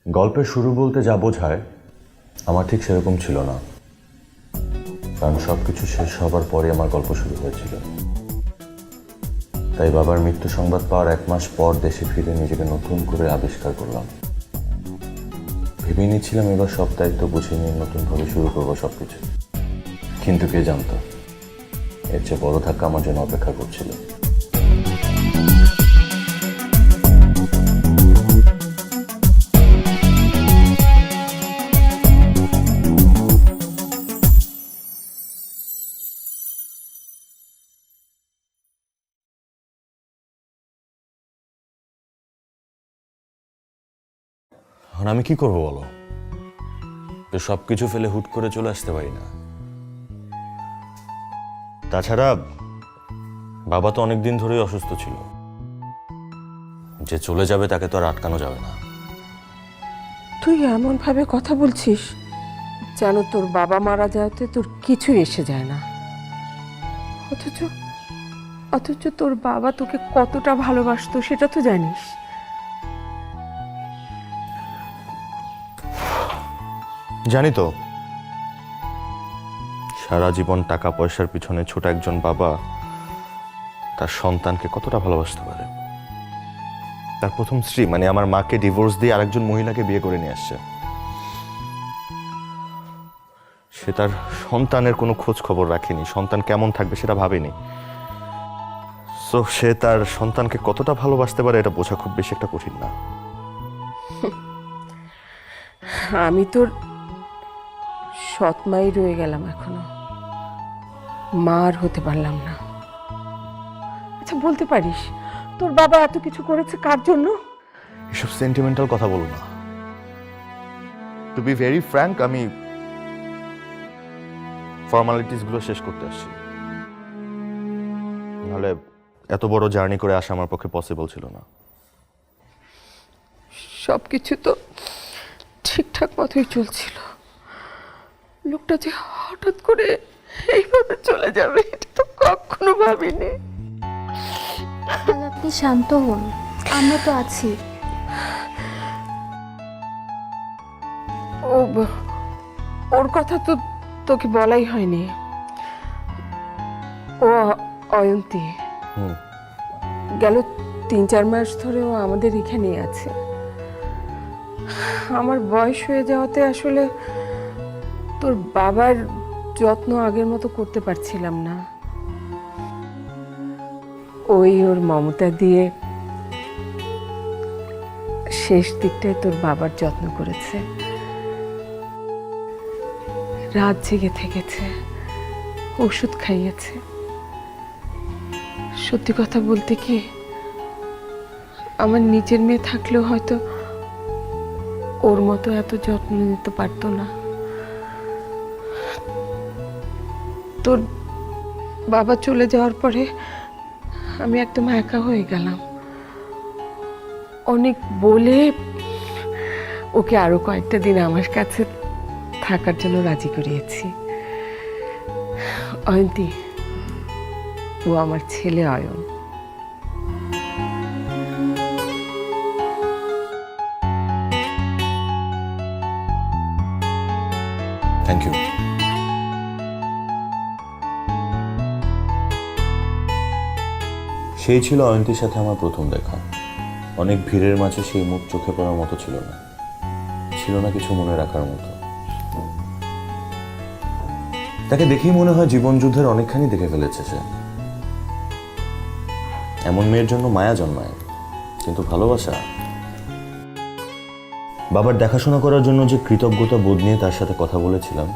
গল্পের শুরু বলতে যা বোঝায় আমার ঠিক সেরকম ছিল না, কারণ সবকিছু শেষ হবার পরে আমার গল্প শুরু হয়েছিল। তাই বাবার মৃত্যু সংবাদ পাওয়ার 1 মাস পর দেশে ফিরে নিজেকে নতুন করে আবিষ্কার করলাম। ভেবে নিচ্ছিলাম এবার সব দায়িত্ব বুঝে নিয়ে নতুনভাবে শুরু করবো সবকিছু, কিন্তু কে জানতো এর চেয়ে বড় ধাক্কা আমার জন্য অপেক্ষা করছিল। আর আমি কি করবো বলো, তো সবকিছু ফেলে হুট করে চলে আসতে পারি না। তাছাড়া বাবা তো অনেকদিন ধরেই অসুস্থ ছিল, যে চলে যাবে তাকে তো আর আটকানো যাবে না। তুই এমন ভাবে কথা বলছিস যেন তোর বাবা মারা যাওয়াতে তোর কিছু এসে যায় না, অথচ অথচ তোর বাবা তোকে কতটা ভালোবাসতো সেটা তো জানিস। জানি তো, সারা জীবন টাকা পয়সার পিছনে ছোট একজন বাবা তার সন্তানকে কতটা ভালোবাসতে পারে। তার প্রথম স্ত্রী মানে আমার মাকে ডিভোর্স দিয়ে আরেকজন মহিলাকে বিয়ে করে নিয়ে আসছে। সে তার সন্তানের কোনো খোঁজ খবর রাখেনি, সন্তান কেমন থাকবে সেটা ভাবেনি। সো সে তার সন্তানকে কতটা ভালোবাসতে পারে এটা বোঝা খুব বেশি একটা কঠিন না। আমি তোর সৎ মাই রয়ে গেলাম, এখনো মার হতে পারলাম না। আচ্ছা বলতে পারিস তোর বাবা এত কিছু করেছে কার জন্য? এসব সেন্টিমেন্টাল কথা বলো না। টু বি ভেরি ফ্র্যাঙ্ক, আমি ফর্মালিটিস গুলো শেষ করতে আসছি, নাহলে এত বড় জার্নি করে আসা আমার পক্ষে পসিবল ছিল না। সবকিছু তো ঠিকঠাক মতোই চলছিল, লোকটা যে হঠাৎ করে এইভাবে চলে যাবে এটা তো কখনো ভাবিনি। আপনি শান্ত হন, আমরা তো আছি। ওর কথা তো তোকে বলাই হয়নি। ও অয়ন্তী গেল 3-4 মাস ধরে ও আমাদের এখানেই আছে। আমার বয়স হয়ে যাওয়াতে আসলে তোর বাবার যত্ন আগের মতো করতে পারছিলাম না। ওই ওর মমতা দিয়ে শেষ দিকটায় তোর বাবার যত্ন করেছে, রাত জেগে থেকেছে, ওষুধ খাইয়েছে। সত্যি কথা বলতে কি, আমার নিজের মেয়ে থাকলেও হয়তো ওর মতো এত যত্ন নিতে পারতো না। তোর বাবা চলে যাওয়ার পরে আমি একদম একা হয়ে গেলাম। অনেক বলে ওকে আরো কয়েকটা দিন আমার কাছে থাকার জন্য রাজি করিয়েছি। অয়ন্তী, ও আমার ছেলে অয়ন। Thank you. সেই ছিল অয়ন্তীর সাথে আমার প্রথম দেখা। অনেক ভিড়ের মাঝে সেই মুখ চোখে পড়ার মতো ছিল না, ছিল না কিছু মনে রাখার মতো। তাকে দেখেই মনে হয় জীবন যুদ্ধের অনেকখানি দেখে ফেলেছে সে। এমন মেয়ের জন্য মায়া জন্মায়, কিন্তু ভালোবাসা। বাবার দেখাশোনা করার জন্য যে কৃতজ্ঞতা বোধ নিয়ে তার সাথে কথা বলেছিলাম,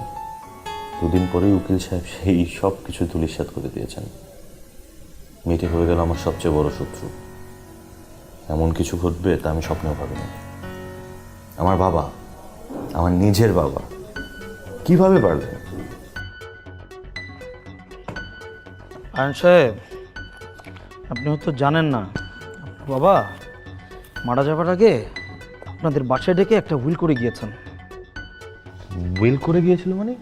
2 দিন পরেই উকিল সাহেব সেই সব কিছু ধূলিসাৎ করে দিয়েছেন। মেয়েটি হয়ে গেল আমার সবচেয়ে বড় শত্রু। এমন কিছু ঘটবে তা আমি স্বপ্নেও ভাবিনি। আমার বাবা, আমার নিজের বাবা, কিভাবে পারলেন? আয়ন সাহেব, আপনি হয়তো জানেন না, বাবা মারা যাবার আগে আপনাদের বাসায় ডেকে একটা উইল করে গিয়েছেন। উইল করে গিয়েছিল মানে?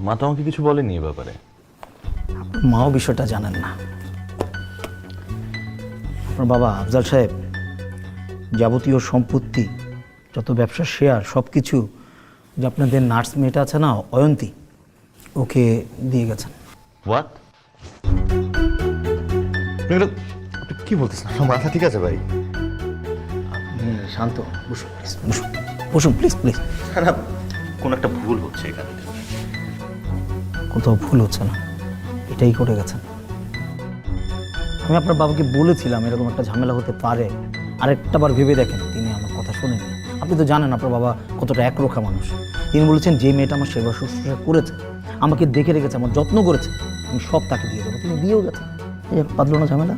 মা তো আমাকে কিছু বলেনি এ ব্যাপারে। মাও বিষয়টা জানেন না। আপনার বাবা আফজাল সাহেব যাবতীয় সম্পত্তি যত ব্যবসার শেয়ার সব কিছু যে আপনাদের নার্স মেয়েটা আছে না অয়ন্তী, ওকে দিয়ে গেছেন। হোয়াট? আপনি কি বলতেছেন? আমার মাথা ঠিক আছে ভাই? আপনি শান্ত, বসুন প্লিজ, বসুন বসুন প্লিজ প্লিজ। না, কোন একটা ভুল হচ্ছে এখানে। কোথাও ভুল হচ্ছে না, এটাই করে গেছেন। আমি আপনার বাবাকে বলেছিলাম এরকম একটা ঝামেলা হতে পারে, আরেকটা বার ভেবে দেখেন, তিনি আমার কথা শোনেননি। আপনি তো জানেন আপনার বাবা কতটা একরোখা মানুষ। তিনি বলেছেন যে মেয়েটা আমার সেবা শুশ্রূষা করেছে, আমাকে দেখে রেখেছে, আমার যত্ন করেছে, আমি সব তাকে দিয়ে দেবো। তিনি দিয়েও গেছেন। এই পাতলো না ঝামেলা।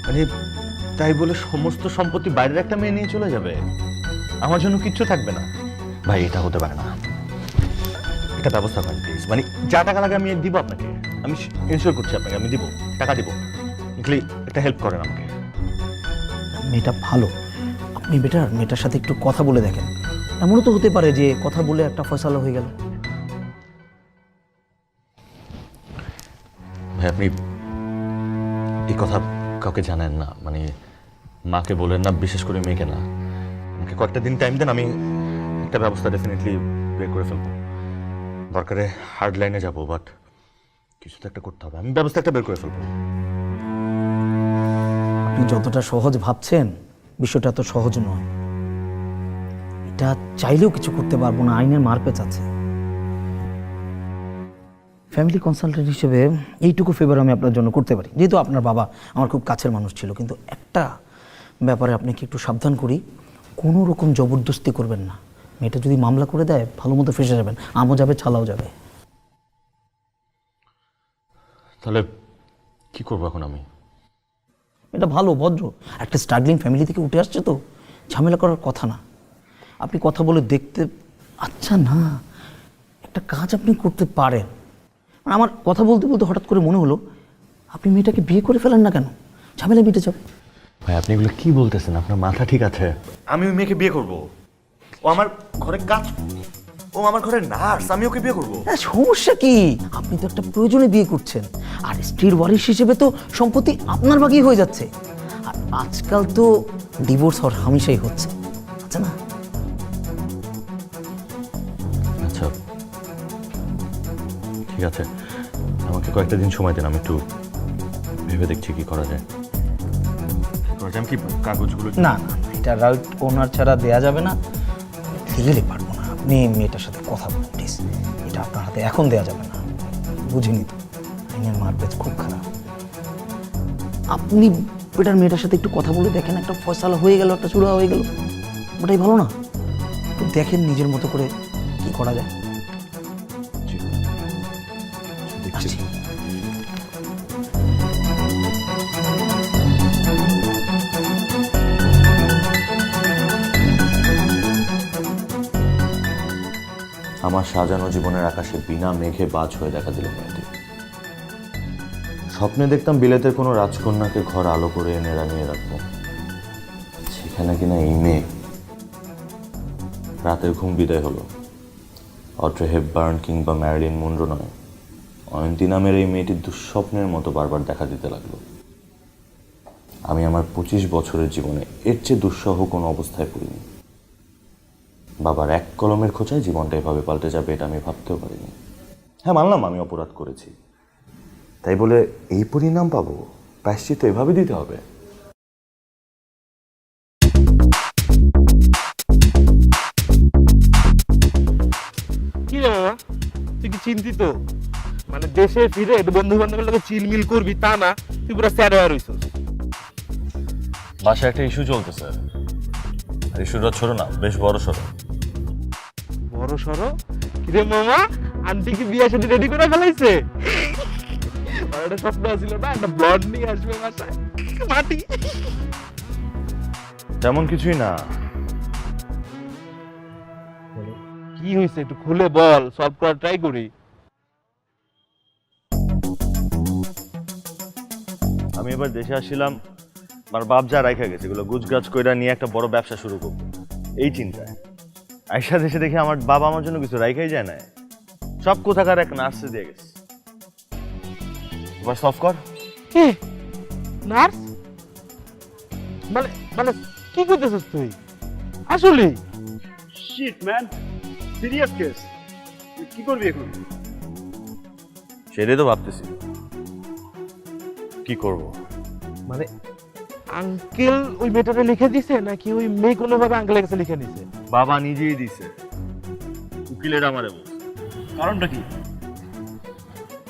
মানে তাই বলে সমস্ত সম্পত্তি বাইরের একটা মেয়ে নিয়ে চলে যাবে? আমার জন্য কিচ্ছু থাকবে না? ভাই এটা হতে পারে না, একটা ব্যবস্থা করেন প্লিজ। মানে যা টাকা লাগে আমি দিব আপনাকে, আমি ইনশিওর করছি আপনাকে আমি দিব, টাকা দিব। একটা হেল্প করেন আমাকে। মেয়েটা ভালো, আপনি বেটার মেয়েটার সাথে একটু কথা বলে দেখেন। এমনও তো হতে পারে যে কথা বলে একটা ফয়সালা হয়ে গেল। ভাই আপনি এই কথা কাউকে জানেন না, মানে মাকে বলেন না, বিশেষ করে মেয়েকে না। আমাকে কয়েকটা দিন টাইম দেন, আমি একটা ব্যবস্থা ডেফিনেটলি বের করে ফেলবো। দরকারে হার্ড লাইনে যাবো, বাট কিছু তো একটা করতে হবে। আমি ব্যবস্থা একটা বের করে ফেলবো। আপনি যতটা সহজ ভাবছেন বিষয়টা এত সহজ নয়। এটা চাইলেও কিছু করতে পারবো না, আইনের মারপেচ আছে। ফ্যামিলি কনসালটেন্ট হিসেবে এইটুকু ফেভার আমি আপনার জন্য করতে পারি, যেহেতু আপনার বাবা আমার খুব কাছের মানুষ ছিল। কিন্তু একটা ব্যাপারে আপনাকে একটু সাবধান করি, কোনো রকম জবরদস্তি করবেন না। মেয়েটা যদি মামলা করে দেয় ভালো মতো ফেসে যাবেন, আমও যাবে ছালাও যাবে। তাহলে কি করবো এখন আমি? এটা ভালো ভদ্র একটা স্ট্রাগলিং ফ্যামিলি থেকে উঠে আসছে, তো ঝামেলা করার কথা না। আপনি কথা বলে দেখতে, আচ্ছা না একটা কাজ আপনি করতে পারেন। আমার কথা বলতে বলতে হঠাৎ করে মনে হলো আপনি মেয়েটাকে বিয়ে করে ফেলেন না কেন, ঝামেলা মিটে যাবে। ভাই আপনি এগুলো কি বলতেছেন? আপনার মাথা ঠিক আছে? আমি ওই মেয়েকে বিয়ে করব? ও আমার ঘরে কাজ, ও আমার ঘরে নার্স, আমি ওকে বিয়ে করবো? হ্যাঁ, সমস্যা কি? আপনি তো একটা প্রয়োজনে বিয়ে করছেন, আর স্ত্রীর ওয়ারিশ হিসেবে তো সম্পত্তি আপনার ভাগই হয়ে যাচ্ছে। আর আজকাল তো ডিভোর্স হওয়ার হামেশাই হচ্ছে, আচ্ছা না? আচ্ছা ঠিক আছে, আমাকে কয়েকটা দিন সময় দেন, আমি একটু ভেবে দেখছি কি করা যায়। আমি কি কাগজগুলো না না, এটা রাইট ওনার ছাড়া দেয়া যাবে না, লিগেলি পারবো না। আপনি মেয়েটার সাথে কথা বলুন প্লিজ, এটা আপনার হাতে এখন দেয়া যাবে না। বুঝিনি তো আইনের মারপেচ খুব খারাপ। আপনি বেটার মেয়েটার সাথে একটু কথা বলে দেখেন, একটা ফয়সালা হয়ে গেল, একটা চূড়া হয়ে গেল, ওটাই ভালো না? একটু দেখেন নিজের মতো করে কি করা যায়। দেখছি। আসছি। আমার সাজানো জীবনের আকাশে বিনা মেঘে বাজ হয়ে দেখা দিল মেয়েটি। স্বপ্নে দেখতাম বিলেতের কোনো রাজকন্যাকে ঘর আলো করে এনে রানিয়ে রাখবো, সেখানে কিনা এই মেয়ে। রাতের ঘুম বিদায় হলো। অড্রে হেপবার্ন কিংবা ম্যারিলিন মনরো নয়, অয়ন্তী নামের এই মেয়েটির দুঃস্বপ্নের মতো বারবার দেখা দিতে লাগলো। আমি আমার 25 বছরের জীবনে এর চেয়ে দুঃসহ কোনো অবস্থায় পড়িনি। বাবার এক কলমের খোঁচায় জীবনটা এভাবে পাল্টে যাবে এটা আমি ভাবতেও পারিনি। হ্যাঁ মানলাম আমি অপরাধ করেছি, তাই বলে এই পরিণাম পাবো? প্রায়শ্চিত্ত এভাবে দিতে হবে? কি রে বাবা, তুই কি চিন্তিত? মানে দেশে ফিরে বন্ধু বান্ধবের লোক চিলমিল করবি তা না, তুই পুরো স্যাড হয়ে রইছিস। বাসায় একটা ইস্যু চলতেছে, আর ইস্যুটা ছোট না, বেশ বড় সড়ো। বড় সড়ো? কিরে মামা, আন্টি কি বিয়ে শাদী রেডি করে ফেলাইছে? আর একটা স্বপ্ন ছিল না, একটা ব্লন্ড নিয়ে আসবে বাসায়, মাটি। তেমন কিছুই না। কি হয়েছে একটু খুলে বল, সলভ করার ট্রাই করি। আমি এবার দেশে আসছিলাম, আমার বাপ যা রাইখা গেছে এগুলো গুজগাছ কইরা নিয়ে একটা বড় ব্যবসা শুরু করবো এই চিন্তায়। আয়সা দেশে দেখে আমার বাবা আমার জন্য কিছু রাইখাই যায় না, সব কোথাকার এক নার্সে দিয়ে গেছে। এবার সলভ কর। কি নার্স? মানে মানে কি করতেছিস তুই আসলে? Shit man, serious case. কি করবি এখন? সেটাই তো ভাবতেছি কি করব। মানে আঙ্কেল ওই মেয়েটারে লিখে দিছে নাকি ওই মেয়ে কোনোভাবে আঙ্কেলের কাছে লিখে দিছে? বাবা নিজেই দিছে, উকিলের আমারে বলছে। কারণটা কি?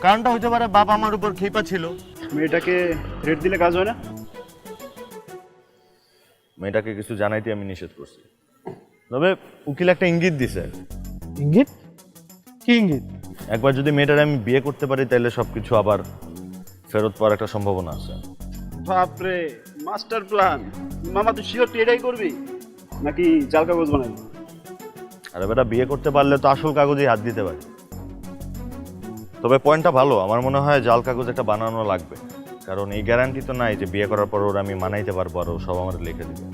কারণটা হতে পারে বাবা আমার উপর ক্ষেপা ছিল। মেয়েটাকে রেট দিলে কাজ হয় না? মেয়েটাকে কিছু জানাইতে আমি নিষেধ করছি, তবে উকিল একটা ইঙ্গিত দিছে। ইঙ্গিত? কি ইঙ্গিত? একবার যদি মেয়েটার আমি বিয়ে করতে পারি তাহলে সবকিছু আবার ফেরত পাওয়ার একটা সম্ভাবনা আছে। বাপরে, মাস্টার প্ল্যান। মামা তুই শিওর তুই এটাই করবি নাকি জাল কাগজ বানাবি? আরে বেটা, বিয়ে করতে পারলে তো আসল কাগজেই হাত দিতে পারি। তবে পয়েন্টটা ভালো, আমার মনে হয় জাল কাগজ একটা বানানো লাগবে, কারণ এই গ্যারান্টি তো নাই যে বিয়ে করার পর ওরা আমি মানাইতে পারবো আর ও সব আমার লিখে দিবে।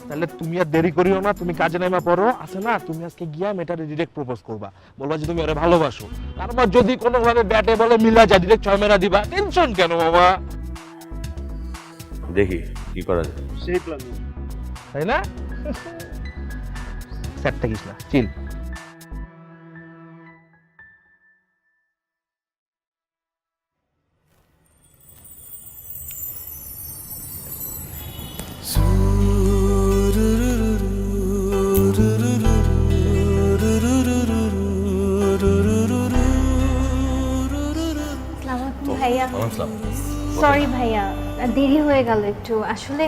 তাহলে তুমি আর দেরি করিও না, তুমি কাজে নামা পড়ো। আছে না, তুমি আজকে গিয়া মেয়েটারে ডিরেক্ট প্রপোজ করবা, বলবা যে তুমি ওরে ভালোবাসো। তারপর যদি কোনোভাবে ব্যাটে বলে মিলা যায়, ডিরেক্ট 6 মেরা দিবা। টেনশন কেন বাবা? দেখি কি করা যায়। সেই প্ল্যান। তাই না? সেট থাকিস না, চিল। ভাইয়া, সরি ভাইয়া, দেরি হয়ে গেল একটু। আসলে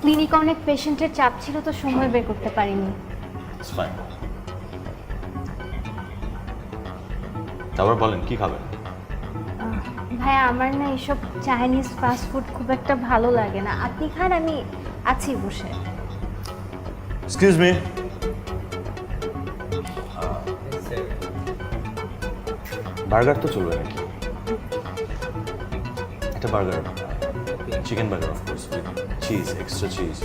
ক্লিনিকে অনেক পেশেন্টের চাপ ছিল, তো সময় বের করতে পারিনি। তারপর বলেন কি খাবেন? ভাইয়া, আমার না এইসব চাইনিজ ফাস্ট ফুড খুব একটা ভালো লাগে না। আপনি খান, আমি আছি বসে। এক্সকিউজ মি, বার্গার তো চলবে নাকি? একটা burger, chicken burger of course, cheese, extra cheese,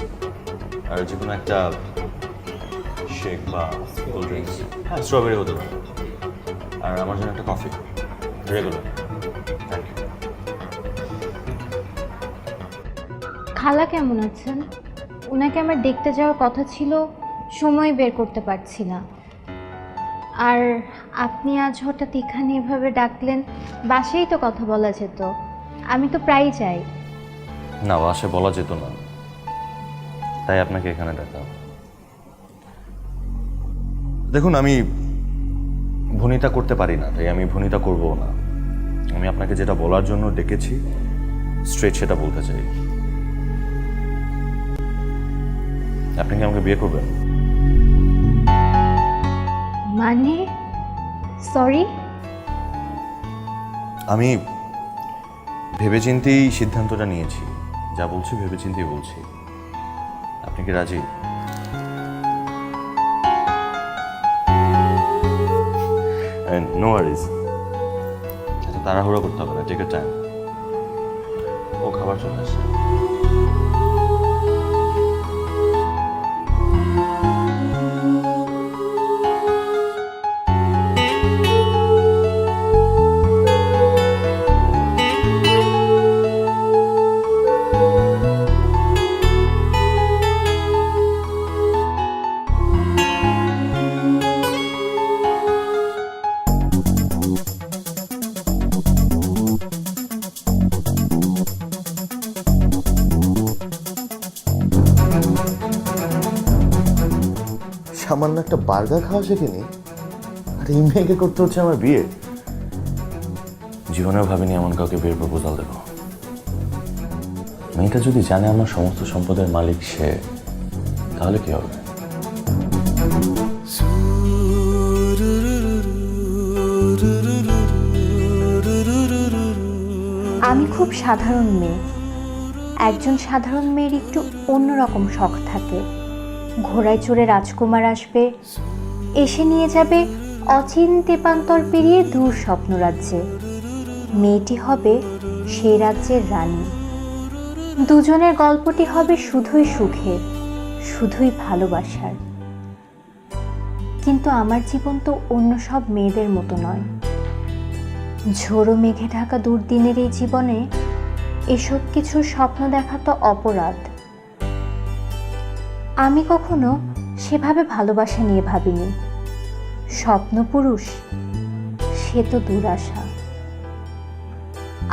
আর যে কোনো একটা শেক বা কোল্ড ড্রিঙ্কস। হ্যাঁ, স্ট্রবেরি হতে পারে। আর আমার জন্য একটা কফি, রেগুলার। Thank you. খালা কেমন আছেন? ওনাকে আমার দেখতে যাওয়ার কথা ছিল, সময় বের করতে পারছি না। আর আপনি আজ হঠাৎ এখানে এভাবে ডাকলেন, বাসায় তো কথা বলা যেত। আমি তো প্রায়ই যাই। না, বাসে বলা যেত না, তাই আপনাকে এখানে ডাকা। দেখুন, আমি ভনিতা করতে পারি না, তাই আমি ভনিতা করবো না। আমি আপনাকে যেটা বলার জন্য ডেকেছি স্ট্রেট সেটা বলতে চাই। আপনি কি আমাকে বিয়ে করবেন? মানে সরি, আমি ভেবেচিন্তেই সিদ্ধান্তটা নিয়েছি, যা বলছি ভেবেচিন্তেই বলছি। আপনি কি রাজি? নো ওয়ারিজ, এত তাড়াহুড়ো করতে হবে না, টেক টাইম। ও খাবার চলে আসছে। সামান্য একটা বার্গার খাওয়া শেখেনি, আর এই মেয়েকে করতে হচ্ছে আমার বিয়ে। জীবনেও ভাবিনি এমন কাউকে বিয়ের প্রপোজাল দেব। মেয়েটা যদি জানে আমার সমস্ত সম্পদের মালিক সে, তাহলে কি হবে? আমি খুব সাধারণ মেয়ে। একজন সাধারণ মেয়ের একটু অন্যরকম শখ থাকে। ঘোড়ায় চড়ে রাজকুমার আসবে, এসে নিয়ে যাবে অচিন তেপান্তর পেরিয়ে দূর স্বপ্নরাজ্যে। মেয়েটি হবে সেই রাজ্যের রানী। দুজনের গল্পটি হবে শুধুই সুখের, শুধুই ভালোবাসার। কিন্তু আমার জীবন তো অন্য সব মেয়েদের মতো নয়। ঝোড়ো মেঘে ঢাকা দুর্দিনের এই জীবনে এসব কিছুর স্বপ্ন দেখা তো অপরাধ। আমি কখনো সেভাবে ভালোবাসা নিয়ে ভাবিনি। স্বপ্নপুরুষ সে তো দুরাশা।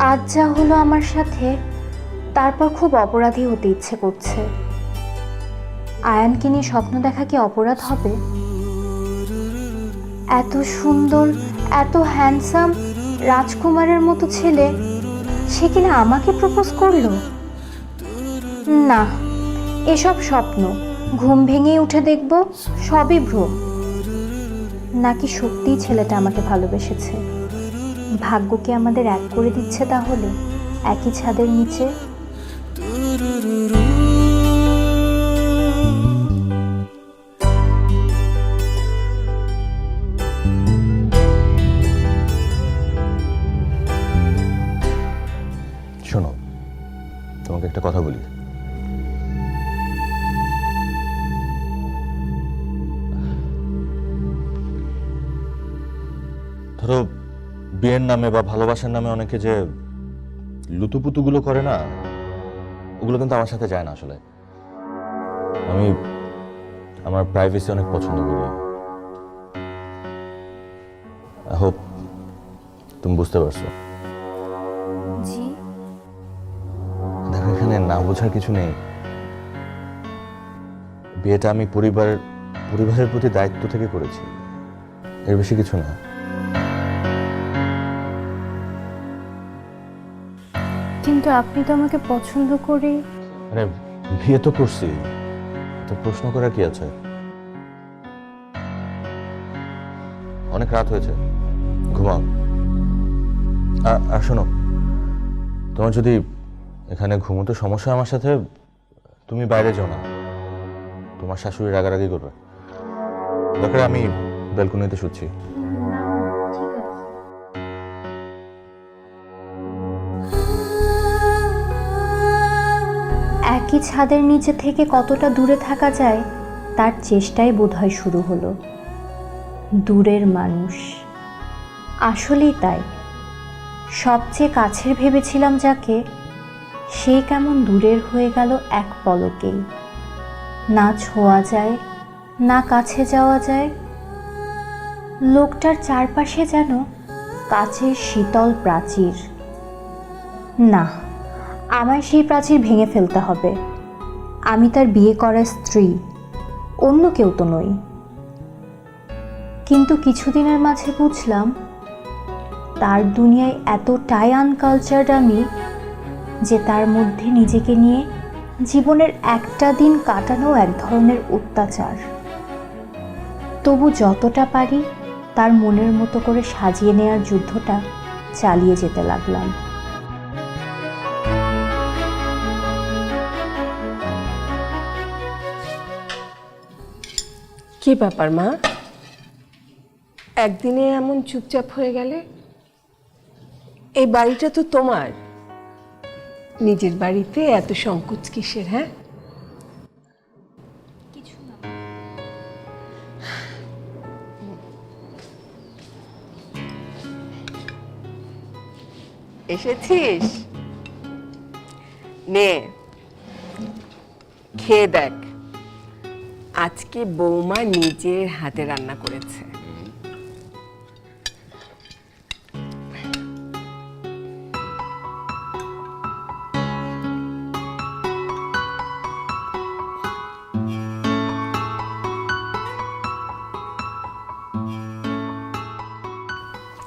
আজ যা হলো আমার সাথে, তারপর খুব অপরাধী হতে ইচ্ছে করছে। আয়ানকে নিয়ে স্বপ্ন দেখা কি অপরাধ হবে? এত সুন্দর, এত হ্যান্ডসাম রাজকুমারের মতো ছেলে, সে কিনা আমাকে প্রপোজ করলো? না, এসব স্বপ্ন, ঘুম ভেঙে উঠে দেখব সবই ভ্রম। নাকি সত্যিই ছেলেটা আমাকে ভালোবেসেছে? ভাগ্যকে আমাদের এক করে দিচ্ছে তাহলে একই ছাদের নিচে। শোনো, তোমাকে একটা কথা বলি। ধরো বিয়ের নামে বা ভালোবাসার নামে অনেকে যে লুতুপুতুগুলো করে না, ওগুলো কিন্তু আমার সাথে যায় না। আসলে আমি আমার প্রাইভেসি অনেক পছন্দ করি। আই হোপ তুমি বুঝতে পারছো। জি। দেখো, এখানে না বোঝার কিছু নেই। বিয়েটা আমি পরিবারের প্রতি দায়িত্ব থেকে করেছি, এর বেশি কিছু না। কিন্তু আপনি তো আমাকে পছন্দ করে। মানে বিয়ে তো করছি, তো প্রশ্ন করার কি আছে? অনেক রাত হয়েছে, ঘুমাও। আর শোনো, তোমার যদি এখানে ঘুমোতে সমস্যা আমার সাথে, তুমি বাইরে যাও না, তোমার শাশুড়ি রাগারাগি করবে। দরকার আমি ব্যালকনিতে শুচ্ছি। একই ছাদের নিচে থেকে কতটা দূরে থাকা যায় তার চেষ্টাই বোধহয় শুরু হলো। দূরের মানুষ, আসলেই তাই। সবচেয়ে কাছের ভেবেছিলাম যাকে, সে কেমন দূরের হয়ে গেল এক পলকেই। না ছোঁয়া যায়, না কাছে যাওয়া যায়। লোকটার চারপাশে যেন কাছের শীতল প্রাচীর। না, আমায় সেই প্রাচীর ভেঙে ফেলতে হবে। আমি তার বিয়ে করা স্ত্রী, অন্য কেউ তো নই। কিন্তু কিছুদিনের মাঝে বুঝলাম, তার দুনিয়ায় এতটাই আনকালচার্ড আমি যে তার মধ্যে নিজেকে নিয়ে জীবনের একটা দিন কাটানো এক ধরনের অত্যাচার। তবু যতটা পারি তার মনের মতো করে সাজিয়ে নেয়ার যুদ্ধটা চালিয়ে যেতে লাগলাম। কি ব্যাপার মা, একদিনে এমন চুপচাপ হয়ে গেলে? এই বাড়িটা তো তোমার, নিজের বাড়িতে এত সংকোচ কিসের? হ্যাঁ, এসেছিস? নে, খেয়ে দেখ, আজকে বৌমা নিজের হাতে রান্না করেছে।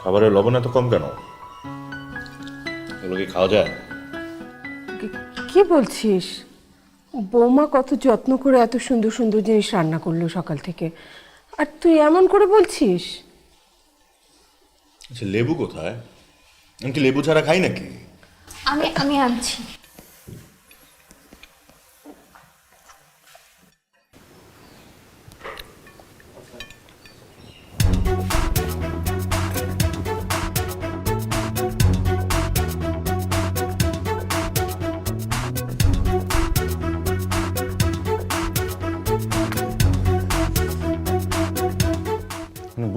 খাবারের লবণ এত কম কেন? এগুলো কি খাওয়া যায়? কি বলছিস? বৌমা কত যত্ন করে এত সুন্দর সুন্দর জিনিস রান্না করলো সকাল থেকে, আর তুই এমন করে বলছিস? আচ্ছা, লেবু কোথায়? আমি কি লেবু ছাড়া খাই নাকি? আমি আনছি।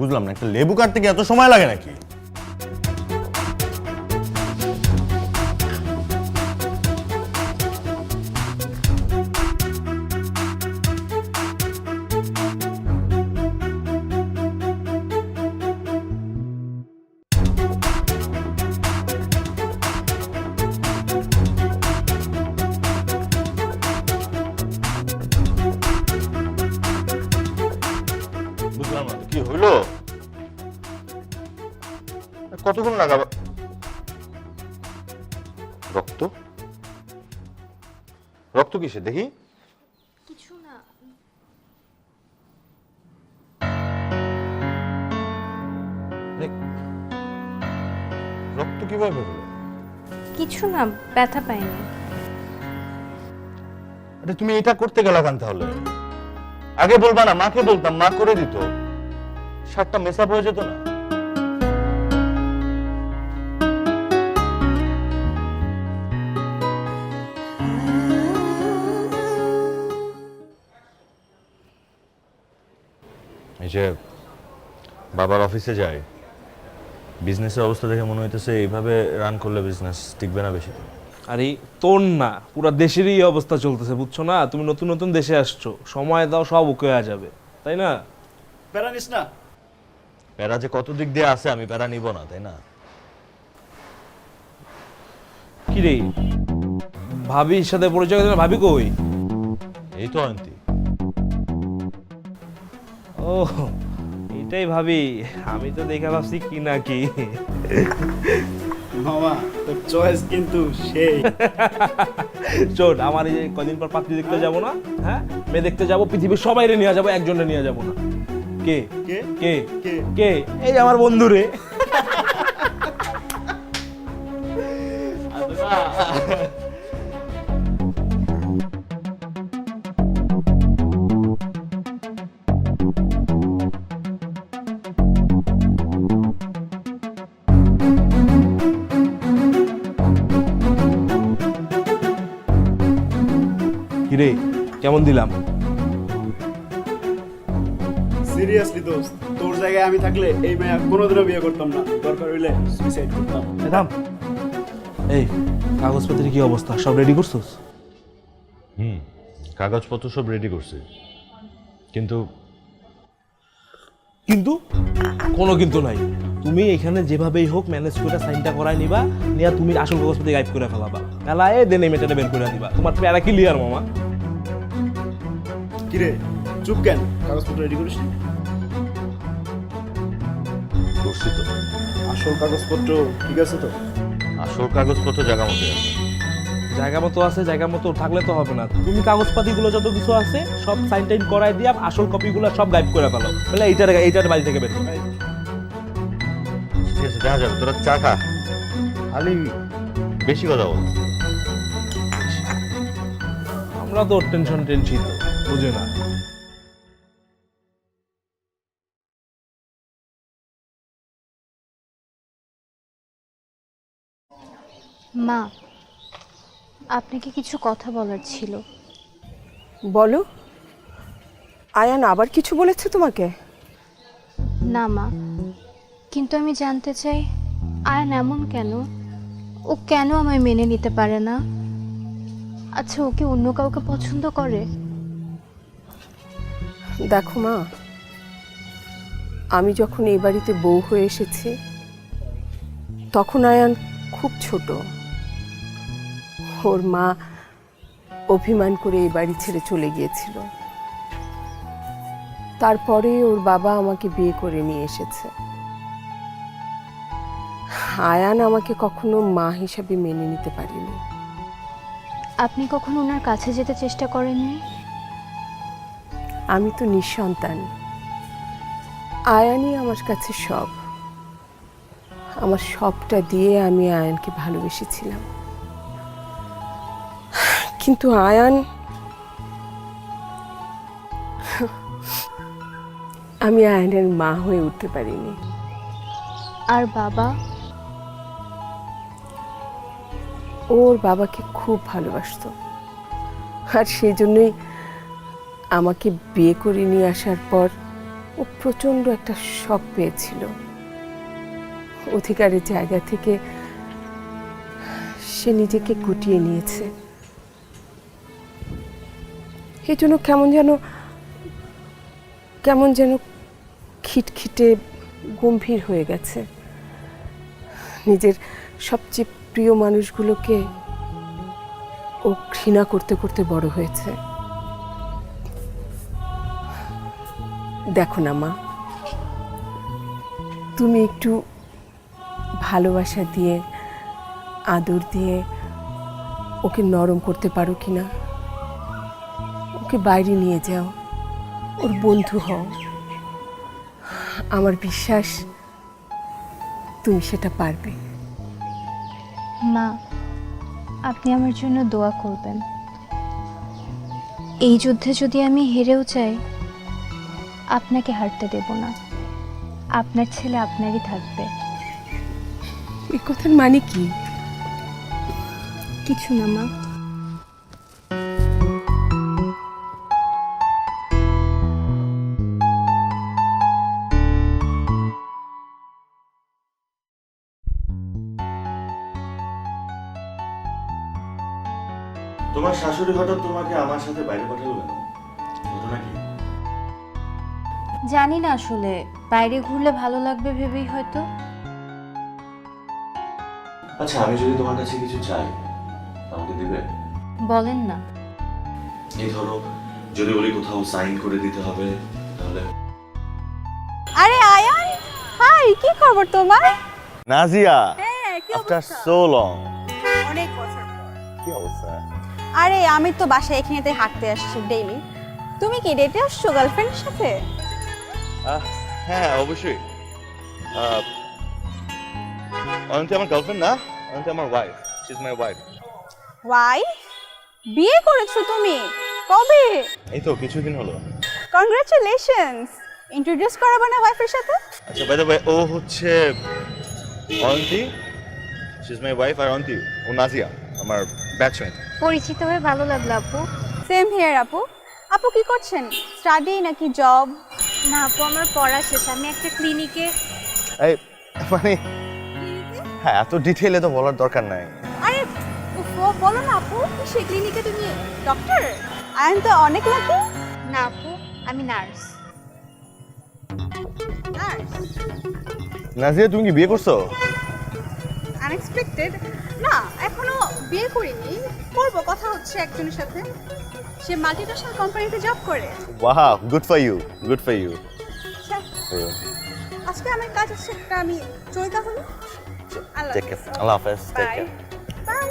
বুঝলাম না, একটা লেবু কাটতে কি এত সময় লাগে নাকি? কতক্ষণ লাগাবো? রক্ত রক্ত কিসে দেখি? কিছু না। রক্ত কিভাবে বেরোলো? কিছু না, ব্যথা পাইনি। আরে তুমি এটা করতে গেলা কেন তাহলে? আগে বলবা না, মাকে বলতাম, মা করে দিত, শার্টটা মেসআপ হয়ে যেত না? এই যে বাবার অফিসে যায়, বিজনেসের অবস্থা দেখে মনে হইতেছে এইভাবে রান করলে বিজনেস টিকবে না বেশি দিন। আরে তোর না, পুরো দেশেরই এই অবস্থা চলতেছে, বুঝছো না? তুমি নতুন নতুন দেশে আসছো, সময় দাও সব ওকে হয়ে যাবে, তাই না? প্যারা নিস না। প্যারা যে কত দিক দিয়ে আছে আমি প্যারা নিব না, তাই না? কি রে, ভাবির সাথে পরিচয় দিলে, ভাবি কই? এই তো অয়ন্তী। ও এটাই ভাবি, আমি তো দেখে ভাবছি কি না কি। মামা তোর চয়েস কিন্তু সেই। চোট, আমার এই যে কদিন পর পাত্রী দেখতে যাবো না, হ্যাঁ মেয়ে দেখতে যাবো, পৃথিবীর সবাইরে নিয়ে যাবো, একজনে নিয়ে যাবো না। কে কে? কে কে? কে? এই যে আমার বন্ধু রে। কিরে কেমন দিলাম? সিরিয়াসলি দোস্ত, তোর জায়গায় আমি থাকলে এই মেয়ে কোনোদিনও বিয়ে করতাম না, দরকার হইলে সুইসাইড করতাম। থাম। এই কাগজপত্রের কি অবস্থা, সব রেডি করছোস? কাগজপত্র সব রেডি করছি, কিন্তু কিন্তু কোনো কিন্তু নাই। তুমি এখানে যেভাবেই হোক ম্যানেজ করে সাইনটা করাই নিবা, নিয়ে তুমি আসল কাগজপত্র গাইব করে ফেলাবা, ফেলায় দেন এই মেটাটা বের করে দিবা। তোমার প্যারা ক্লিয়ার মামা। কিরে চুপ কেন? কাগজপত্র রেডি করিস নি? করছি তো। আসল কাগজপত্র ঠিক আছে তো? আসল কাগজপত্র জায়গা মতো আছে। জায়গা মতো আছে, জায়গা মতো থাকলে তো হবে না। তুমি কাগজপাতিগুলো যত কিছু আছে সব সাইন টাইন করাই দিয়া আসল কপিগুলো সব গাইব করে ফেলো, বলে এইটার বাড়ি থেকে বের করো। ঠিক আছে, দেখা যাবে। তোরা চা খা, খালি বেশি কথা বল। আমরা তো টেনশন টেনছি তো, বুঝে না। মা, আপনাকে কিছু কথা বলার ছিল। বলো, আয়ান আবার কিছু বলেছে তোমাকে? না মা, কিন্তু আমি জানতে চাই আয়ান এমন কেন? ও কেন আমায় মেনে নিতে পারে না? আচ্ছা, ও কি অন্য কাউকে পছন্দ করে? দেখো মা, আমি যখন এই বাড়িতে বউ হয়ে এসেছি তখন আয়ান খুব ছোট। ওর মা অভিমান করে এই বাড়ি ছেড়ে চলে গিয়েছিল। তারপরে ওর বাবা আমাকে বিয়ে করে নিয়ে এসেছে। আয়ান আমাকে কখনো মা হিসাবে মেনে নিতে পারেনি। আপনি কখনো ওনার কাছে যেতে চেষ্টা করেননি? আমি তো নিঃসন্তান, আয়ানই আমার কাছে সব। আমার সবটা দিয়ে আমি আয়ানকে ভালোবেসেছিলাম, কিন্তু আয়ান, আমি আয়ানের মা হয়ে উঠতে পারিনি। আর বাবা? ওর বাবাকে খুব ভালোবাসতো, আর সেই জন্যই আমাকে বিয়ে করে নিয়ে আসার পর ও প্রচণ্ড একটা শক পেয়েছিল। অধিকারের জায়গা থেকে সে নিজেকে গুটিয়ে নিয়েছে। এই জন্য কেমন যেন খিটখিটে গম্ভীর হয়ে গেছে। নিজের সবচেয়ে প্রিয় মানুষগুলোকে ও ঘৃণা করতে করতে বড় হয়েছে। দেখো না মা, তুমি একটু ভালোবাসা দিয়ে আদর দিয়ে ওকে নরম করতে পারো কি না? ওকে বাইরে নিয়ে যাও, ওর বন্ধু হও। আমার বিশ্বাস তুমি সেটা পারবে। মা, আপনি আমার জন্য দোয়া করবেন। এই যুদ্ধে যদি আমি হেরেও যাই, আপনাকে হারতে দেব না। আপনার ছেলে আপনারই থাকবে। এই কথার মানে কি? কিছু না মা। তোমার শাশুড়ি হঠাৎ তোমাকে আমার সাথে বাইরে পাঠালো কেন? ঘটনা কি? জানি না, আসলে বাইরে ঘুরলে ভালো লাগবে ভেবেই হয়তো। আচ্ছা, আমি যদি তোমার কাছে কিছু চাই, আমাকে দিবে? বলেন না। এই ধরো, যদি বলি কোথাও সাইন করে দিতে হবে, তাহলে? আরে আয়ান, হাই, কি খবর তোমার? নাজিয়া, হ্যাঁ, কি আফটার অবস্থা? So long. অনেক বছর পর। কি অবস্থা? আরে আমি তো বাসায় এখানেতে হাঁটতে আসছি ডেইলি। তুমি কি ডেটে আসছো গার্লফ্রেন্ডের সাথে? হ্যাঁ, অবশ্যই। অনন্তি আমার গার্লফ্রেন্ড না, অনন্তি আমার wife. She is my wife. Why, বিয়ে করেছো তুমি? কবে? এই তো কিছুদিন হলো। কংগ্রাচুলেশনস। ইন্ট্রোডিউস করাবো না ওয়াইফের সাথে? আচ্ছা, বাই দ্য ওয়ে, ও হচ্ছে অনন্তি, শি ইজ মাই ওয়াইফ। আর অনন্তি, ও নাজিয়া, আমার ব্যাচমেট। পরিচিত হয়ে ভালো লাগলো আপু। সেম হিয়ার আপু। আপু কি করছেন? স্টাডি নাকি জব? না আপু, আমার পড়া শেষ। আমি একটা ক্লিনিকে। এই মানে, হ্যাঁ, এত ডিটেইলে তো বলার দরকার নাই। আরে উফ, বলো না আপু, সে ক্লিনিকে তুমি ডক্টর? আয়ান তো অনেক লাকি। না আপু, আমি নার্স। নার্স? নাজিয়া, তুমি কি বিয়ে করছো? আনএক্সপেক্টেড। না, এখনো বিয়ে করিনি, করবো। কথা হচ্ছে একজনের সাথে। সে মাল্টিন্যাশনাল কোম্পানিতে জব করে। Wow, good for you, good for you. আচ্ছা, আজকে আমার কাজ আছে একটা, আমি চলে তাহলে। আল্লাহ টেক কেয়ার, আল্লাহ হাফেজ, টেক বাই কেয়ার। বাই।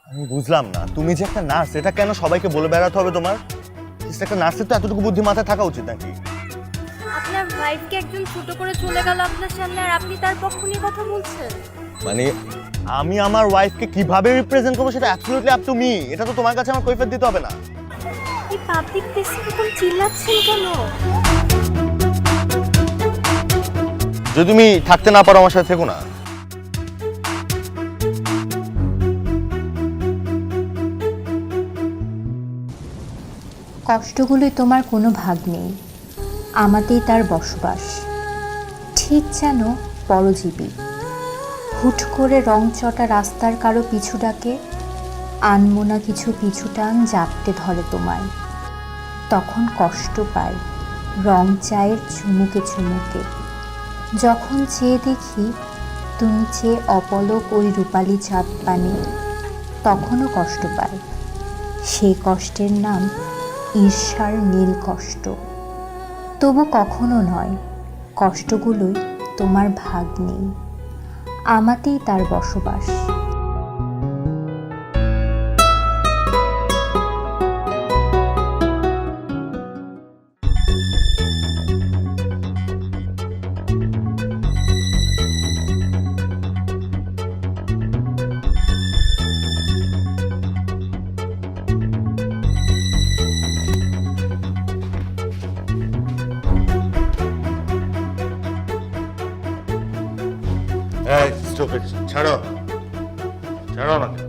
আমি বুঝলাম না, তুমি যে একটা নার্স, এটা কেন সবাইকে বলে বেড়াতে হবে তোমার? একটা নার্সের তো এতটুকু বুদ্ধি মাথায় থাকা উচিত নাকি? আপনার ওয়াইফকে একজন ছোট করে চলে গেল আপনার সামনে, আর আপনি তার পক্ষ নিয়ে কথা বলছেন। মানে আমি আমার ওয়াইফকে কিভাবে রিপ্রেজেন্ট করবো সেটা অ্যাবসলিউটলি আপ টু মি। এটা তো তোমার কাছে আমার কৈফিয়ত দিতে হবে না। এই পাবলিক প্লেসে এরকম চিল্লাচ্ছেন কেন? যদি তুমি থাকতে না পারো আমার সাথে, থেকো না। কষ্টগুলোই তোমার কোনো ভাগ নেই, আমাতেই তার বসবাস। ঠিক যেন পরজীবী হুট করে রংচটা রাস্তার কারো পিছু ডাকে, আনমোনা কিছু পিছু টান জাপটে ধরে তোমায়। তখন কষ্ট পায় রং চায়ের চুমুকে চুমুকে। যখন চেয়ে দেখি তুমি চেয়ে অপলক ওই রূপালী চাঁদ পানে, তখনও কষ্ট পায়। সেই কষ্টের নাম ঈর্ষার নীল কষ্ট। তবু কখনো নয়, কষ্টগুলোই তোমার ভাগ নেই, আমাতেই তার বসবাস। এই স্টপ ইট, ছাড়ো, ছাড়ো আমাকে।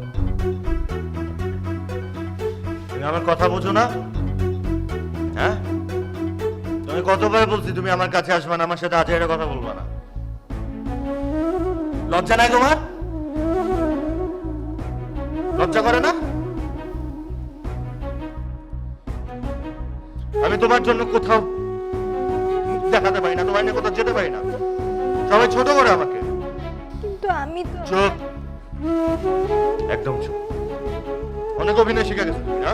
তুমি আমার কথা বোঝো না? হ্যাঁ, তুমি কতবার বলছি তুমি আমার কাছে আসবে না, আমার সাথে আজের কথা বলবা না। লজ্জা নাই তোমার? লজ্জা করে না? আমি তোমার জন্য কোথাও দেখাতে পারি না, তোমার নিয়ে কোথাও যেতে পারি না, সবাই ছোট করে আমাকে। কিন্তু আমি তো চুপ, একদম চুপ। অনেক অভিনয় শিখে গেছো তুমি, না?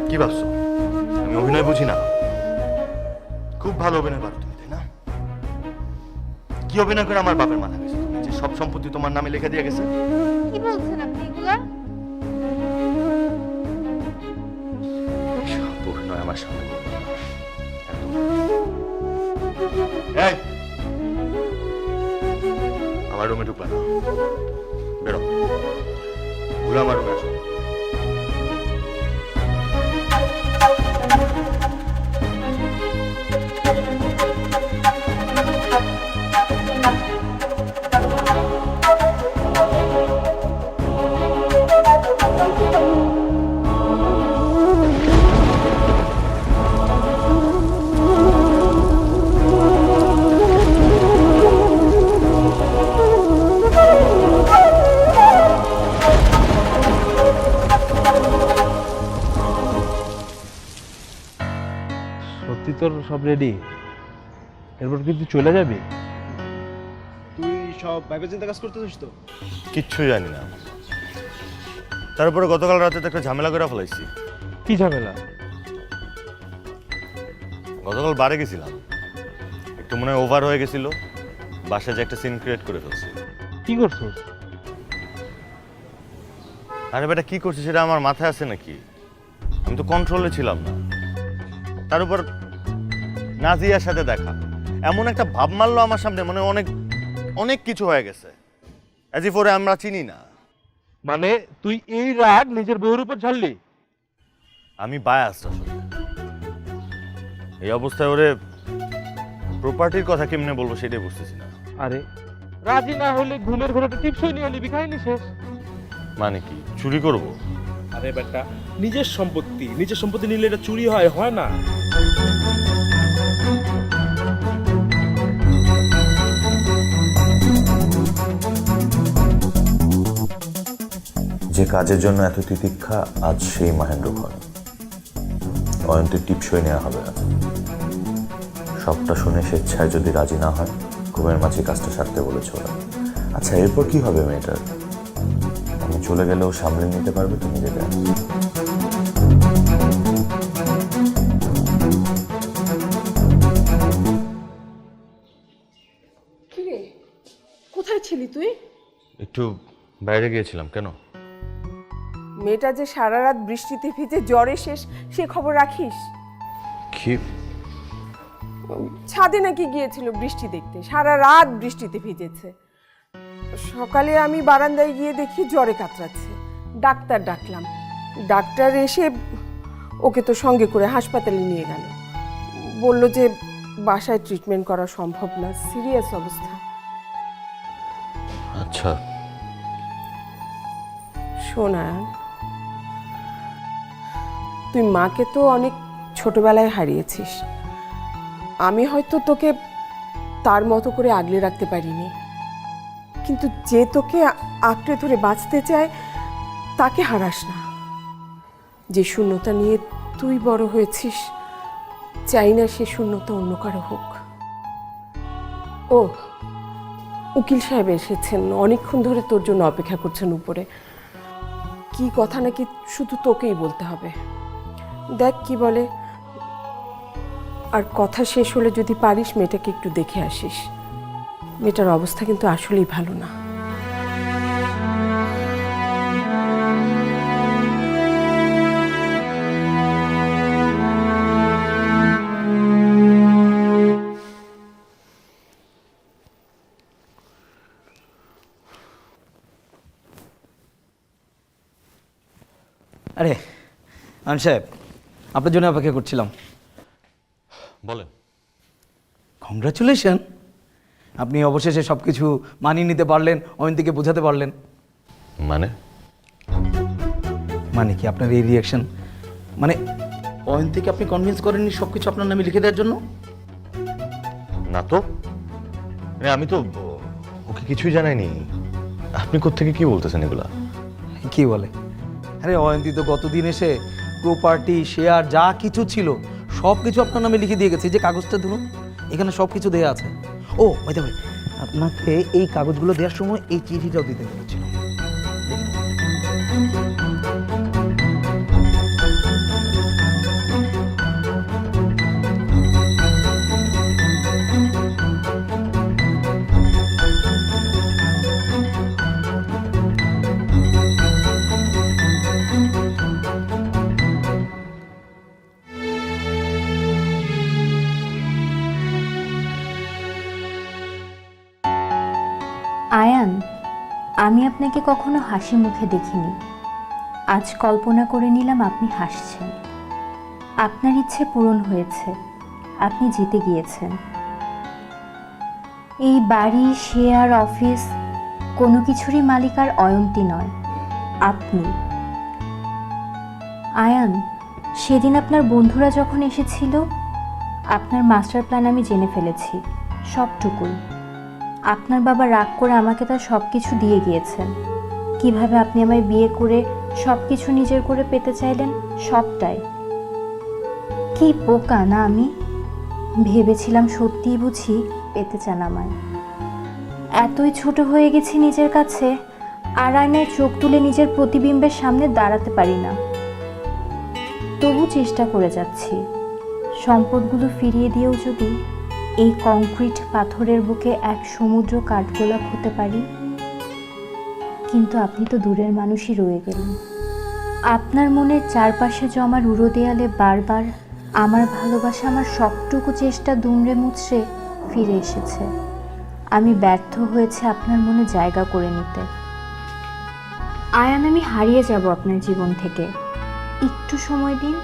কি ভাবছো আমি অভিনয় বুঝি না? খুব ভালো অভিনয় পারো তুমি। তাই না? কি অভিনয় করে আমার বাপের মাথা গেছে যে সব সম্পত্তি তোমার নামে লিখে দিয়ে গেছে? কি বলছেন আপনি এগুলা? সব অভিনয় আমার সামনে করবে না। একদম। এই, আমার রুমে ঢুকবে না, বেরো, ঘুরে আমার রুমে আসো। সত্যি তোর সব রেডি? এরপর কি তুই চলে যাবি? তুই সব ভাইবে চিন্তা কাজ করতেছিস তো? কিচ্ছু জানি না। তারপরে গতকাল রাতে তো একটা ঝামেলা করে ফেলাইছি। কি ঝামেলা? গতকাল বারে গেছিলাম, একটু মনে হয় ওভার হয়ে গেছিল, বাসায় যে একটা সিন ক্রিয়েট করে ফেলছি। কি করছিস? আরে বেটা কি করছি সেটা আমার মাথায় আছে নাকি? আমি তো কন্ট্রোলে ছিলাম না। তার উপর নাজিয়ার সাথে দেখা, এমন একটা ভাব মারলো আমার সামনে, মানে অনেক অনেক কিছু হয়ে গেছে, অ্যাজ ইফ ওরে আমরা চিনি না। মানে তুই এই রাগ নিজের বউর উপর ঝাড়লি? আমি বায়াস আসলে। এই অবস্থায় ওরে প্রপার্টির কথা কেমনে বলবো সেটাই বুঝতেছি না। আরে রাজি না হলে ঘুমের ঘোড়াটা টিপসই নিয়ে নিবি, খাইনি শেষ। মানে কি চুরি করব? আরে বেটা, নিজের সম্পত্তি নিলে এটা চুরি হয় না? যে কাজের জন্য এত তিতিক্ষা, আজ সেই মহেন্দ্র ঘর। অয়ন্তের টিপসই নেওয়া হবে না। সবটা শুনে স্বেচ্ছায় যদি রাজি না হয়, ঘুমের মাঝে কাজটা সারতে বলেছে ওরা। আচ্ছা এরপর কি হবে মেয়েটার? আমি চলে গেলেও সামলে নিতে পারবে তো নিজেকে? কিরে, কোথায় ছিলি তুই? একটু বাইরে গিয়েছিলাম। কেন? মেয়েটা যে সারা রাত বৃষ্টিতে ভিজে জ্বরে শেষ, সে খবর রাখিস? কি? ছাদে নাকি গিয়েছিল বৃষ্টি দেখতে, সারা রাত বৃষ্টিতে ভিজেছে। সকালে আমি বারান্দায় গিয়ে দেখি জ্বরে কাতরাচ্ছে। ডাক্তার ডাকলাম, ডাক্তার এসে ওকে তো সঙ্গে করে হাসপাতালে নিয়ে গেল। বলল যে বাসায় ট্রিটমেন্ট করা সম্ভব না, সিরিয়াস অবস্থা। আচ্ছা শোন আয়ান, তুই মাকে তো অনেক ছোটবেলায় হারিয়েছিস। আমি হয়তো তোকে তার মতো করে আগলে রাখতে পারিনি, কিন্তু যে তোকে আঁকড়ে ধরে বাঁচতে চায় তাকে হারাস না। যে শূন্যতা নিয়ে তুই বড় হয়েছিস, চাই না সে শূন্যতা অন্য কারো হোক। ও উকিল সাহেব এসেছেন, অনেকক্ষণ ধরে তোর জন্য অপেক্ষা করছেন উপরে। কি কথা নাকি শুধু তোকেই বলতে হবে, দেখ কি বলে। আর কথা শেষ হলে যদি পারিস মেয়েটাকে একটু দেখে আসিস। মেয়েটার অবস্থা কিন্তু আসলেই ভালো না। আরে আন সাহেব, আপনার জন্য অপেক্ষা করছিলাম। বলেন। কংগ্রাচুলেশন, আপনি অবশেষে সব কিছু মানিয়ে নিতে পারলেন, অয়ন্তীকে বোঝাতে পারলেন। মানে? মানে কি আপনার এই রিয়াকশন? মানে অয়ন্তীকে আপনি কনভিন্স করেননি সব কিছু আপনার নামে লিখে দেওয়ার জন্য? না তো, আমি তো ওকে কিছুই জানাইনি। আপনি কোত্থেকে কি বলতেছেন এগুলা? কি বলে? আরে অয়ন্তী তো গতদিন এসে প্রপার্টি, শেয়ার যা কিছু ছিল সব কিছু আপনার নামে লিখে দিয়ে গেছে। এই যে কাগজটা ধরুন, এখানে সব কিছু দেওয়া আছে। ও ভাই ভাই, আপনাকে এই কাগজগুলো দেওয়ার সময় এই চিঠিটাও দিতে বলেছিল। আয়ান, আমি আপনাকে কখনো হাসি মুখে দেখিনি। আজ কল্পনা করে নিলাম আপনি হাসছেন। আপনার ইচ্ছে পূরণ হয়েছে, আপনি জিতে গিয়েছেন। এই বাড়ি, শেয়ার, অফিস কোনো কিছুরই মালিক আর অয়ন্তী নয়, আপনি। আয়ান, সেদিন আপনার বন্ধুরা যখন এসেছিল, আপনার মাস্টার প্ল্যান আমি জেনে ফেলেছি, সবটুকুই। আপনার বাবা রাগ করে আমাকে তার সব কিছু দিয়ে গিয়েছেন। কিভাবে আপনি আমায় বিয়ে করে সব কিছু নিজের করে পেতে চাইলেন, সবটাই। কি বোকা না আমি! ভেবেছিলাম সত্যিই বুঝি পেতে চান আমায়। এতই ছোট হয়ে গেছি নিজের কাছে, আর আয়নায় চোখ তুলে নিজের প্রতিবিম্বের সামনে দাঁড়াতে পারি না। তবু চেষ্টা করে যাচ্ছি। সম্পদগুলো ফিরিয়ে দিয়েও যদি এই কংক্রিট পাথরের বুকে এক সমুদ্র কাঠগোলাপ হতে পারি। কিন্তু আপনি তো দূরের মানুষই রয়ে গেলেন। আপনার মনের চারপাশে জমা উড়ো দেয়ালে বারবার আমার ভালোবাসা, আমার সবটুকু চেষ্টা দুমড়ে মুচড়ে ফিরে এসেছে। আমি ব্যর্থ হয়েছে আপনার মনে জায়গা করে নিতে। আয়ান, আমি হারিয়ে যাব আপনার জীবন থেকে। একটু সময় দিন,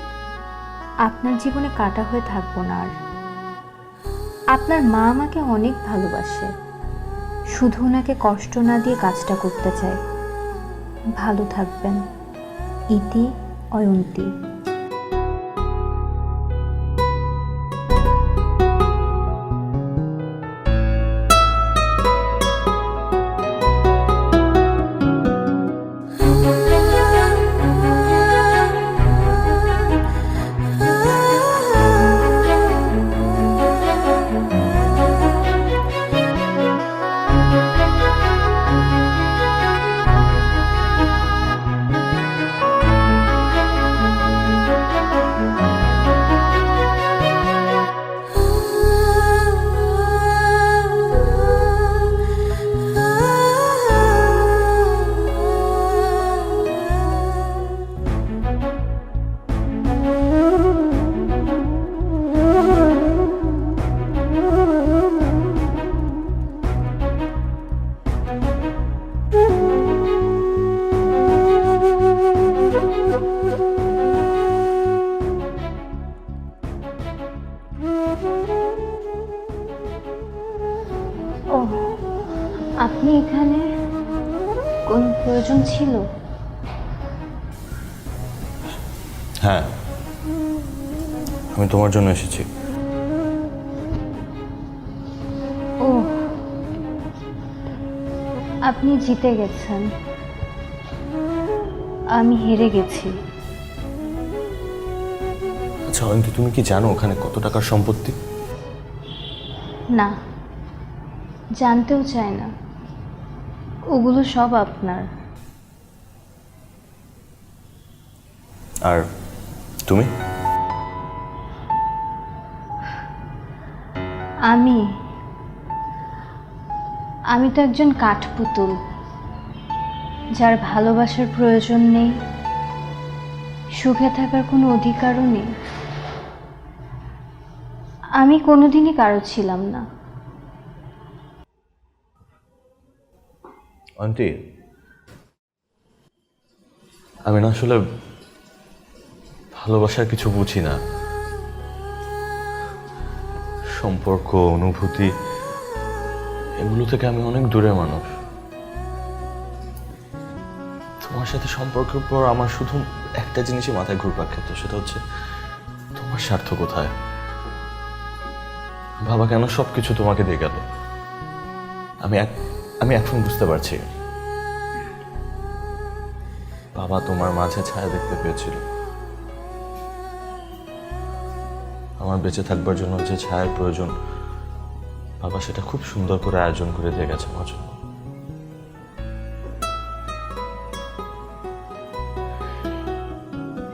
আপনার জীবনে কাটা হয়ে থাকবো না আর। আপনার মা আমাকে অনেক ভালোবাসে, শুধু ওনাকে কষ্ট না দিয়ে কাজটা করতে চাই। ভালো থাকবেন। ইতি, অয়ন্তী। ও, আপনি এখানে? কোন প্রয়োজন ছিল? হ্যাঁ, আমি তোমার জন্য এসেছি। ও, আপনি জিতে গেছেন, আমি হেরে গেছি। আচ্ছা অয়ন্তী, তুমি কি জানো ওখানে কত টাকার সম্পত্তি? না, জানতেও চাই না। ওগুলো সব আপনার। আর তুমি? আমি তো একজন কাঠপুতুল, যার ভালোবাসার প্রয়োজন নেই, সুখে থাকার কোনো অধিকারও নেই। আমি কোনোদিনই কারো ছিলাম না। আন্টি, আমি না আসলে ভালোবাসার কিছু বুঝি না। সম্পর্ক, অনুভূতি, এগুলো থেকে আমি অনেক দূরে মানুষ। তোমার সাথে সম্পর্কের পর আমার শুধু একটা জিনিসই মাথায় ঘুরপাক খেত, সেটা হচ্ছে তোমার স্বার্থ কোথায়। বাবা কেন সবকিছু তোমাকে দিয়ে গেল? আমি এখন বুঝতে পারছি। বাবা তোমার মাঝে ছায়া দেখতে পেয়েছিল। আমার বেঁচে থাকবার জন্য যে ছায়ার প্রয়োজন, বাবা সেটা খুব সুন্দর করে আয়োজন করে দিয়ে গেছে আমার জন্য।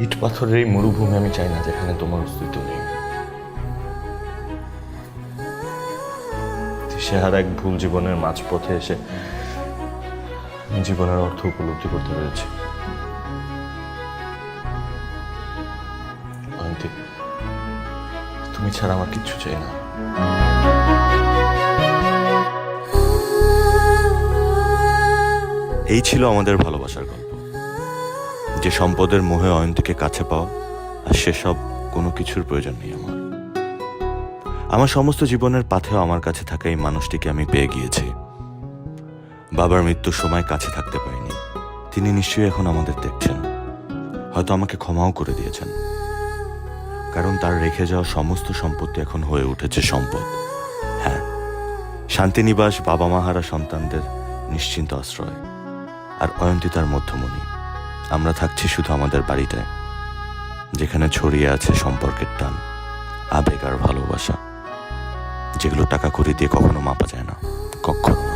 ইট পাথরের এই মরুভূমি আমি চাই না যেখানে তোমার অস্তিত্ব নেই। সে আর এক ভুল জীবনের মাঝপথে এসে জীবনের অর্থ উপলব্ধি করতে পেরেছি। তুমি ছাড়া আমার কিচ্ছু চাই না। এই ছিল আমাদের ভালোবাসার গল্প, যে সম্পদের মোহে অয়ন্তীকে কাছে পাওয়া, আর সেসব কোনো কিছুর প্রয়োজন নেই আমার। আমার সমস্ত জীবনের পাথেও আমার কাছে থাকা এই মানুষটিকে আমি পেয়ে গিয়েছি। বাবার মৃত্যুর সময় কাছে থাকতে পারিনি, তিনি নিশ্চয়ই এখন আমাদের দেখছেন, হয়তো আমাকে ক্ষমাও করে দিয়েছেন, কারণ তার রেখে যাওয়া সমস্ত সম্পত্তি এখন হয়ে উঠেছে সম্পদ। হ্যাঁ, শান্তিনিবাস বাবা মা হারা সন্তানদের নিশ্চিন্ত আশ্রয়, আর অয়ন্তী তার মধ্যমণি। আমরা থাকছি শুধু আমাদের বাড়িটায়, যেখানে ছড়িয়ে আছে সম্পর্কের টান, আবেগ আর ভালোবাসা, যেগুলো টাকা কড়ি দিয়ে কখনো মাপা যায় না, কখনো না।